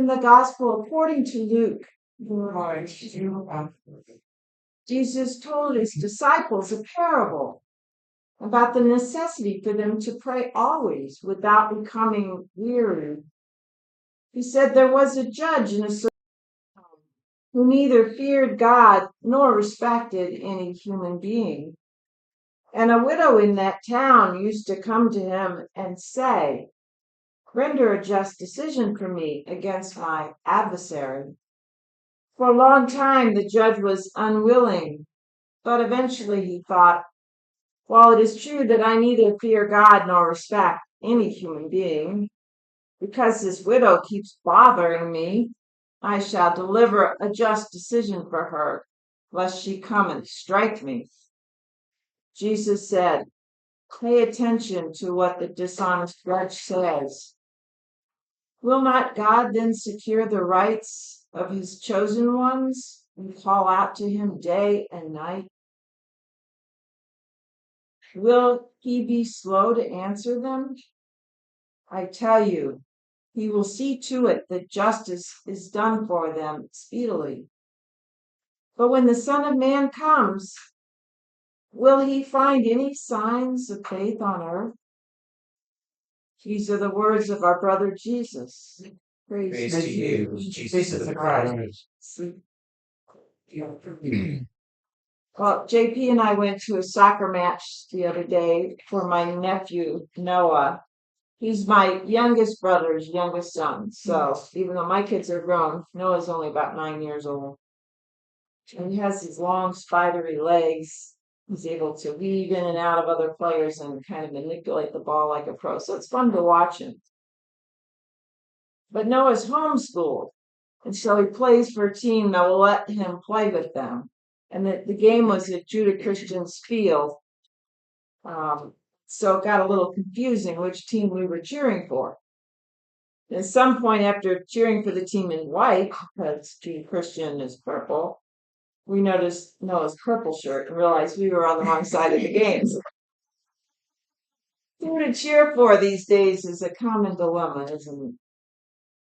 From the Gospel according to Luke. Jesus told his disciples a parable about the necessity for them to pray always without becoming weary. He said there was a judge in a certain town who neither feared God nor respected any human being. And a widow in that town used to come to him and say, "Render a just decision for me against my adversary." For a long time the judge was unwilling, but eventually he thought, while it is true that I neither fear God nor respect any human being, because this widow keeps bothering me, I shall deliver a just decision for her, lest she come and strike me. Jesus said, "Pay attention to what the dishonest judge says. Will not God then secure the rights of his chosen ones and call out to him day and night? Will he be slow to answer them? I tell you, he will see to it that justice is done for them speedily. But when the Son of Man comes, will he find any signs of faith on earth?" These are the words of our brother Jesus. Praise to you, Jesus the Christ. Well, JP and I went to a soccer match the other day for my nephew, Noah. He's my youngest brother's youngest son. So even though my kids are grown, Noah's only about 9 years old. And he has these long, spidery legs. He's able to weave in and out of other players and kind of manipulate the ball like a pro. So it's fun to watch him. But Noah's homeschooled, and so he plays for a team that will let him play with them. And the game was at Judah Christian's field. So it got a little confusing which team we were cheering for. At some point after cheering for the team in white, because Judah Christian is purple, we noticed Noah's purple shirt and realized we were on the wrong side of the game. Who to cheer for these days is a common dilemma, isn't it?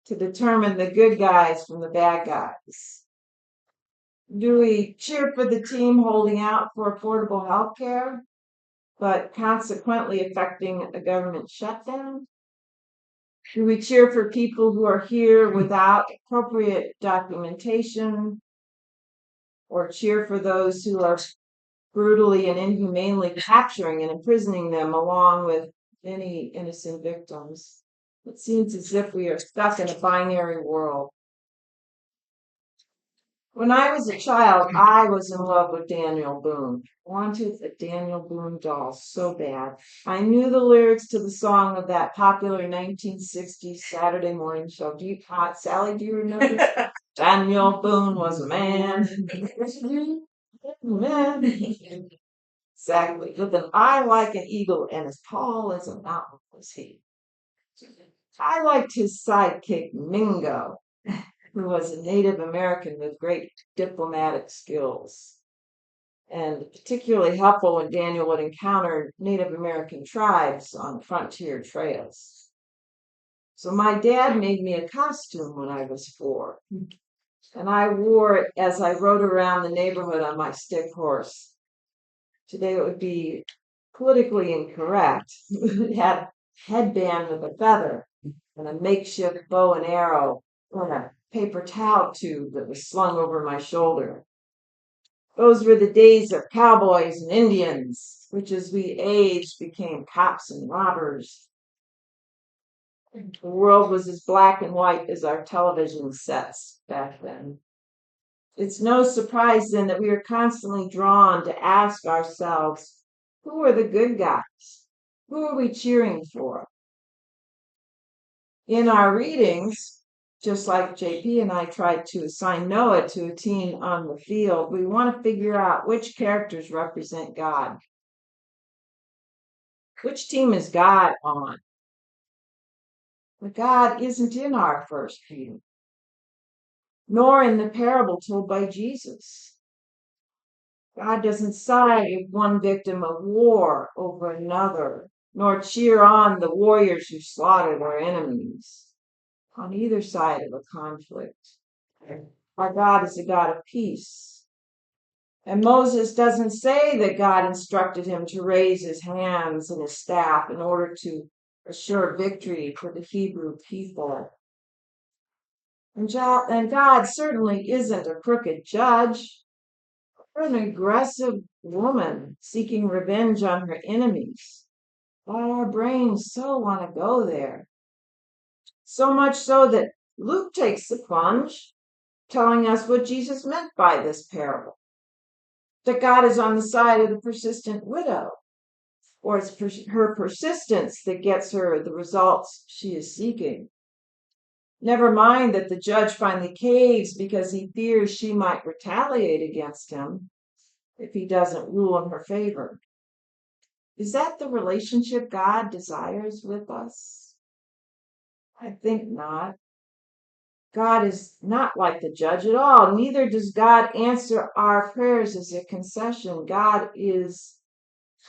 To determine the good guys from the bad guys. Do we cheer for the team holding out for affordable health care, but consequently affecting a government shutdown? Do we cheer for people who are here without appropriate documentation, or cheer for those who are brutally and inhumanely capturing and imprisoning them along with many innocent victims? It seems as if we are stuck in a binary world. When I was a child, I was in love with Daniel Boone. Wanted a Daniel Boone doll so bad. I knew the lyrics to the song of that popular 1960s Saturday morning show, Deep Hot Sally. Do you remember? Daniel Boone was a man. Exactly. With an eye like an eagle and as tall as a mountain was he. I liked his sidekick, Mingo, who was a Native American with great diplomatic skills, and particularly helpful when Daniel would encounter Native American tribes on frontier trails. So my dad made me a costume when I was 4, and I wore it as I rode around the neighborhood on my stick horse. Today it would be politically incorrect. It had a headband with a feather and a makeshift bow and arrow on a paper towel tube that was slung over my shoulder. Those were the days of cowboys and Indians, which as we aged became cops and robbers. The world was as black and white as our television sets back then. It's no surprise then that we are constantly drawn to ask ourselves, who are the good guys? Who are we cheering for? In our readings, just like JP and I tried to assign Noah to a team on the field, we want to figure out which characters represent God. Which team is God on? But God isn't in our first reading, nor in the parable told by Jesus. God doesn't side with one victim of war over another, nor cheer on the warriors who slaughter their enemies. on either side of a conflict. Our God is a God of peace. And Moses doesn't say that God instructed him to raise his hands and his staff in order to assure victory for the Hebrew people. And God certainly isn't a crooked judge or an aggressive woman seeking revenge on her enemies. But our brains so want to go there. So much so that Luke takes the plunge, telling us what Jesus meant by this parable. That God is on the side of the persistent widow, or it's her persistence that gets her the results she is seeking. Never mind that the judge finally caves because he fears she might retaliate against him if he doesn't rule in her favor. Is that the relationship God desires with us? I think not. God is not like the judge at all. Neither does God answer our prayers as a concession. God is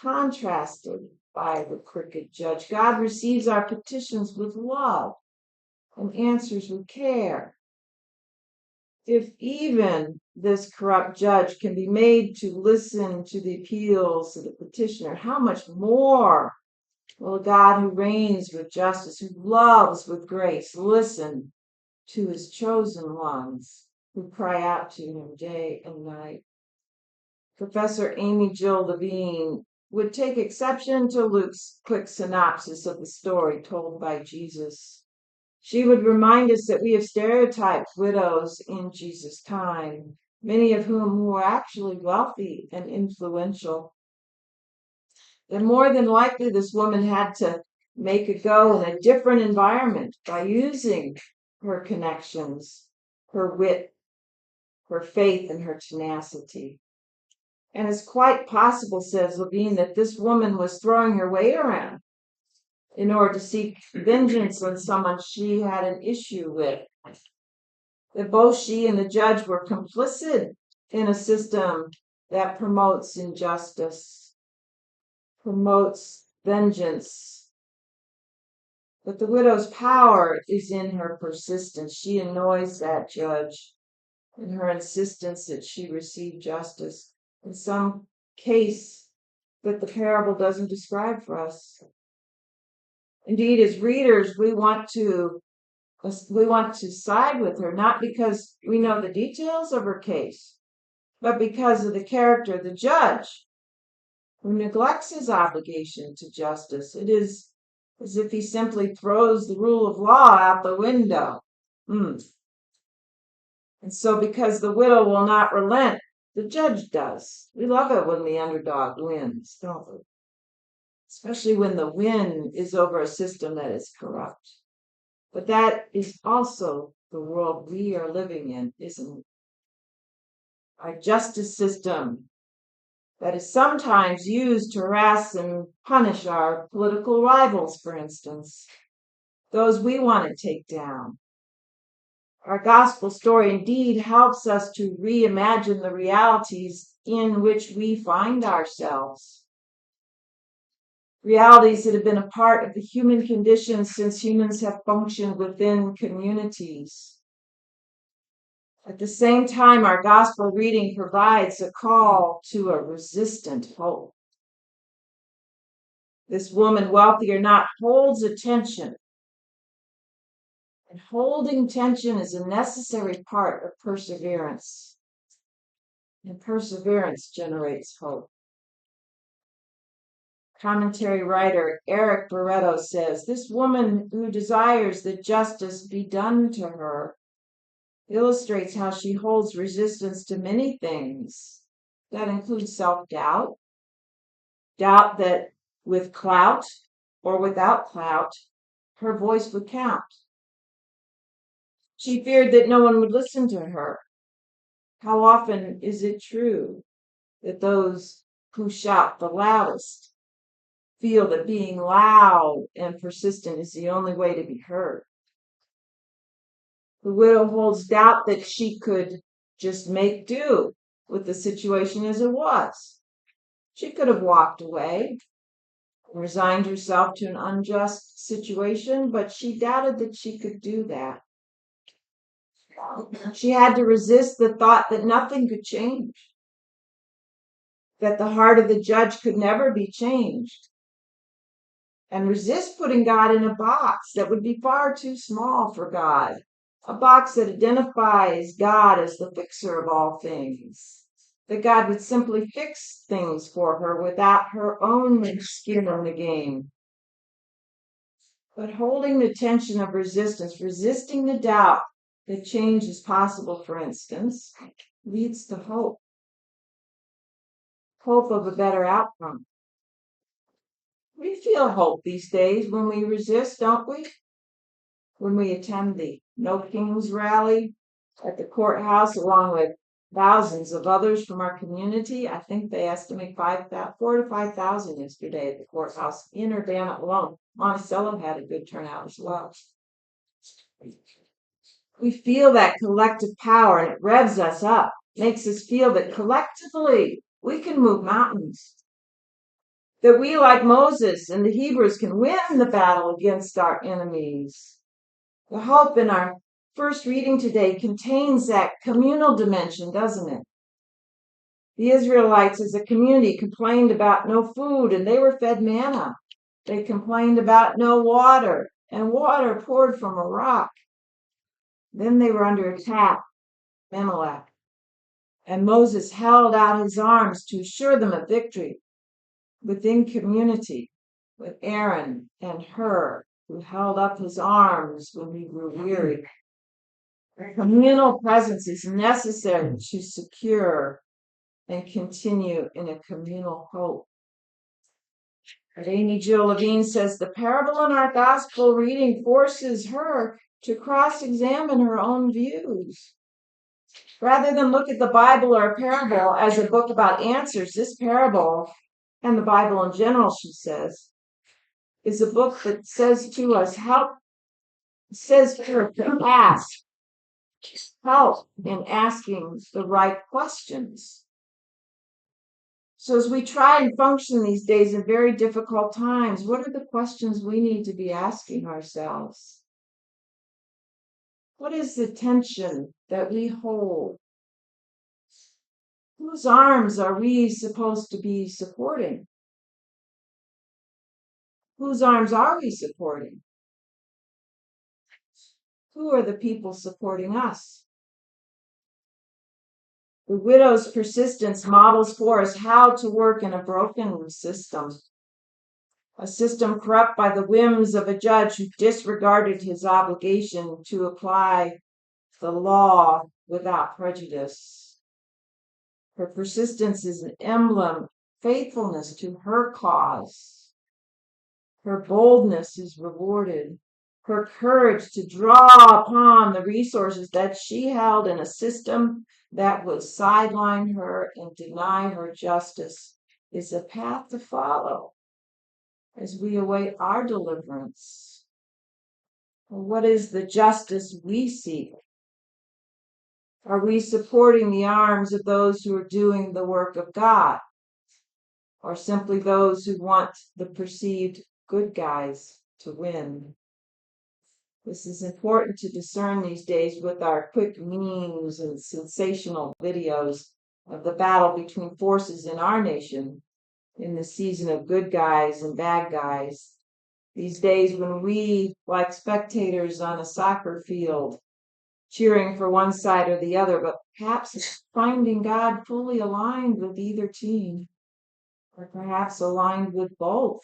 contrasted by the crooked judge. God receives our petitions with love and answers with care. If even this corrupt judge can be made to listen to the appeals of the petitioner, how much more will a God who reigns with justice, who loves with grace, listen to his chosen ones who cry out to him day and night? Professor Amy Jill Levine would take exception to Luke's quick synopsis of the story told by Jesus. She would remind us that we have stereotyped widows in Jesus' time, many of whom were actually wealthy and influential. And more than likely, this woman had to make a go in a different environment by using her connections, her wit, her faith, and her tenacity. And it's quite possible, says Levine, that this woman was throwing her weight around in order to seek vengeance on someone she had an issue with. That both she and the judge were complicit in a system that promotes injustice, promotes vengeance. But the widow's power is in her persistence. She annoys that judge in her insistence that she receive justice in some case that the parable doesn't describe for us. Indeed, as readers, we want to side with her, not because we know the details of her case, but because of the character of the judge who neglects his obligation to justice. It is as if he simply throws the rule of law out the window. And so because the widow will not relent, the judge does. We love it when the underdog wins, don't we? Especially when the win is over a system that is corrupt. But that is also the world we are living in, isn't it? Our justice system that is sometimes used to harass and punish our political rivals, for instance, those we want to take down. Our gospel story indeed helps us to reimagine the realities in which we find ourselves. Realities that have been a part of the human condition since humans have functioned within communities. At the same time, our gospel reading provides a call to a resistant hope. This woman, wealthy or not, holds attention. And holding tension is a necessary part of perseverance. And perseverance generates hope. Commentary writer Eric Barreto says, this woman who desires that justice be done to her illustrates how she holds resistance to many things. That includes self-doubt, doubt that with clout or without clout, her voice would count. She feared that no one would listen to her. How often is it true that those who shout the loudest feel that being loud and persistent is the only way to be heard? The widow holds doubt that she could just make do with the situation as it was. She could have walked away, resigned herself to an unjust situation, but she doubted that she could do that. She had to resist the thought that nothing could change, that the heart of the judge could never be changed, and resist putting God in a box that would be far too small for God, a box that identifies God as the fixer of all things, that God would simply fix things for her without her own skin in the game. But holding the tension of resistance, resisting the doubt that change is possible, for instance, leads to hope. Hope of a better outcome. We feel hope these days when we resist, don't we? When we attend the No Kings rally at the courthouse along with thousands of others from our community. I think they estimate 4,000 to 5,000 yesterday at the courthouse in Urbana alone. Monticello had a good turnout as well. We feel that collective power and it revs us up, makes us feel that collectively we can move mountains. That we, like Moses and the Hebrews, can win the battle against our enemies. The hope in our first reading today contains that communal dimension, doesn't it? The Israelites as a community complained about no food and they were fed manna. They complained about no water and water poured from a rock. Then they were under attack, Amalek. And Moses held out his arms to assure them of victory within community with Aaron and Hur, who held up his arms when we grew weary. Communal presence is necessary to secure and continue in a communal hope. Amy Jill Levine says the parable in our gospel reading forces her to cross-examine her own views. Rather than look at the Bible or a parable as a book about answers, this parable, and the Bible in general, she says, is a book that says to us, says to her to ask, help in asking the right questions. So as we try and function these days in very difficult times, what are the questions we need to be asking ourselves? What is the tension that we hold? Whose arms are we supposed to be supporting? Whose arms are we supporting? Who are the people supporting us? The widow's persistence models for us how to work in a broken system, a system corrupt by the whims of a judge who disregarded his obligation to apply the law without prejudice. Her persistence is an emblem, faithfulness to her cause. Her boldness is rewarded. Her courage to draw upon the resources that she held in a system that would sideline her and deny her justice is a path to follow as we await our deliverance. What is the justice we seek? Are we supporting the arms of those who are doing the work of God, or simply those who want the perceived good guys to win? This is important to discern these days with our quick memes and sensational videos of the battle between forces in our nation in the season of good guys and bad guys. These days when we, like spectators on a soccer field, cheering for one side or the other, but perhaps finding God fully aligned with either team, or perhaps aligned with both,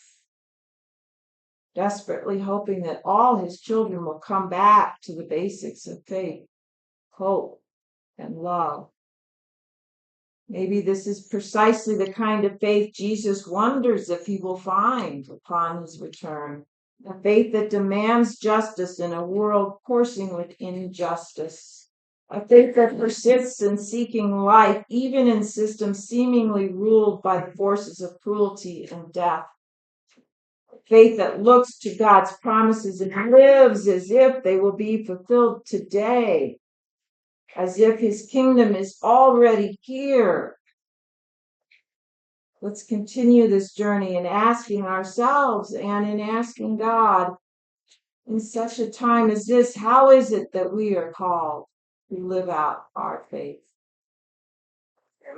desperately hoping that all his children will come back to the basics of faith, hope, and love. Maybe this is precisely the kind of faith Jesus wonders if he will find upon his return. A faith that demands justice in a world coursing with injustice. A faith that persists in seeking life, even in systems seemingly ruled by the forces of cruelty and death. A faith that looks to God's promises and lives as if they will be fulfilled today, as if his kingdom is already here. Let's continue this journey in asking ourselves and in asking God in such a time as this, how is it that we are called to live out our faith?